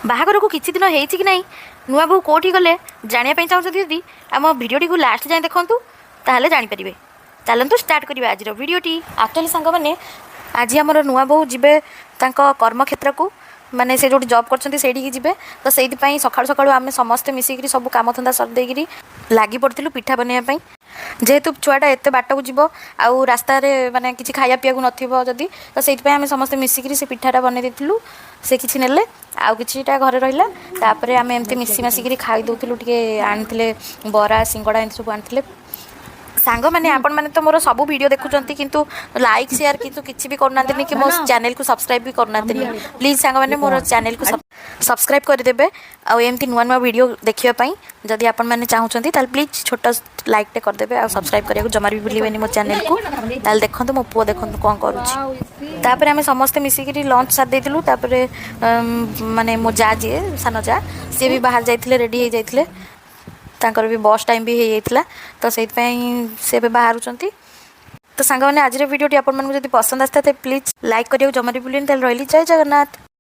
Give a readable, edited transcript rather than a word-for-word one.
ବାହାଘରକୁ କିଛି ଦିନ ହେଇଛି କି ନାହିଁ ନୂଆ ବୋହୂ କେଉଁଠି ଗଲେ ଜାଣିବା ପାଇଁ ଚାହୁଁଛନ୍ତି ଯଦି ଆମ ଭିଡ଼ିଓଟିକୁ ଲାଷ୍ଟ ଯାଏଁ ଦେଖନ୍ତୁ, ତାହେଲେ ଜାଣିପାରିବେ। ଚାଲନ୍ତୁ ଷ୍ଟାର୍ଟ କରିବା ଆଜିର ଭିଡ଼ିଓଟି। ଆକ୍ଚୁଆଲି ସାଙ୍ଗମାନେ ଆଜି ଆମର ନୂଆ ବୋହୂ ଯିବେ ତାଙ୍କ କର୍ମକ୍ଷେତ୍ରକୁ, ମାନେ ସେ ଯେଉଁଠି ଜବ୍ କରୁଛନ୍ତି ସେଇଠିକି ଯିବେ। ତ ସେଇଥିପାଇଁ ସକାଳୁ ସକାଳୁ ଆମେ ସମସ୍ତେ ମିଶିକିରି ସବୁ କାମଧନ୍ଦା ସରିଦେଇକିରି ଲାଗି ପଡ଼ିଥିଲୁ ପିଠା ବନେଇବା ପାଇଁ। ଯେହେତୁ ଛୁଆଟା ଏତେ ବାଟକୁ ଯିବ ଆଉ ରାସ୍ତାରେ ମାନେ କିଛି ଖାଇବା ପିଇବାକୁ ନଥିବ ଯଦି, ତ ସେଇଥିପାଇଁ ଆମେ ସମସ୍ତେ ମିଶିକିରି ସେ ପିଠାଟା ବନେଇ ଦେଇଥିଲୁ। ସେ କିଛି ନେଲେ ଆଉ କିଛିଟା ଘରେ ରହିଲା। ତାପରେ ଆମେ ଏମିତି ମିଶି ମାସିକିରି ଖାଇ ଦେଉଥିଲୁ। ଟିକେ ଆଣିଥିଲେ ବରା ସିଙ୍ଗଡ଼ା ଏମିତି ସବୁ ଆଣିଥିଲେ। ସାଙ୍ଗମାନେ ଆପଣମାନେ ତ ମୋର ସବୁ ଭିଡ଼ିଓ ଦେଖୁଛନ୍ତି କିନ୍ତୁ ଲାଇକ୍ ସେୟାର କିନ୍ତୁ କିଛି ବି କରୁନାହାନ୍ତିନି କି ମୋ ଚ୍ୟାନେଲକୁ ସବସ୍କ୍ରାଇବ୍ ବି କରୁନାହାନ୍ତିନି। ପ୍ଲିଜ୍ ସାଙ୍ଗମାନେ ମୋର ଚ୍ୟାନେଲକୁ ସବସ୍କ୍ରାଇବ୍ କରିଦେବେ ଆଉ ଏମିତି ନୂଆ ନୂଆ ଭିଡ଼ିଓ ଦେଖିବା ପାଇଁ ଯଦି ଆପଣମାନେ ଚାହୁଁଛନ୍ତି ତାହେଲେ ପ୍ଲିଜ୍ ଛୋଟ ଲାଇକ୍ଟେ କରିଦେବେ ଆଉ ସବସ୍କ୍ରାଇବ୍ କରିବାକୁ ଜମାରୁ ବି ଭୁଲିବେନି ମୋ ଚ୍ୟାନେଲକୁ। ତାହେଲେ ଦେଖନ୍ତୁ ମୋ ପୁଅ ଦେଖନ୍ତୁ କ'ଣ କରୁଛି। ତାପରେ ଆମେ ସମସ୍ତେ ମିଶିକିରି ଲଞ୍ଚ ସାରି ଦେଇଥିଲୁ। ତାପରେ ମାନେ ମୋ ଯା ଯିଏ ସାନ ଯା ସିଏ ବି ବାହାରେ ଯାଇଥିଲେ, ରେଡ଼ି ହେଇଯାଇଥିଲେ। ତାଙ୍କର ବି ବସ୍ ଟାଇମ୍ ବି ହେଇଯାଇଥିଲା, ତ ସେଇଥିପାଇଁ ସେ ଏବେ ବାହାରୁଛନ୍ତି। ତ ସାଙ୍ଗମାନେ ଆଜିର ଭିଡ଼ିଓଟି ଆପଣମାନଙ୍କୁ ଯଦି ପସନ୍ଦ ଆସିଥାଏ ପ୍ଲିଜ୍ ଲାଇକ୍ କରିବାକୁ ଜମାରୁ ଭୁଲିବେନି। ତାହେଲେ ରହିଲି, ଜୟ ଜଗନ୍ନାଥ।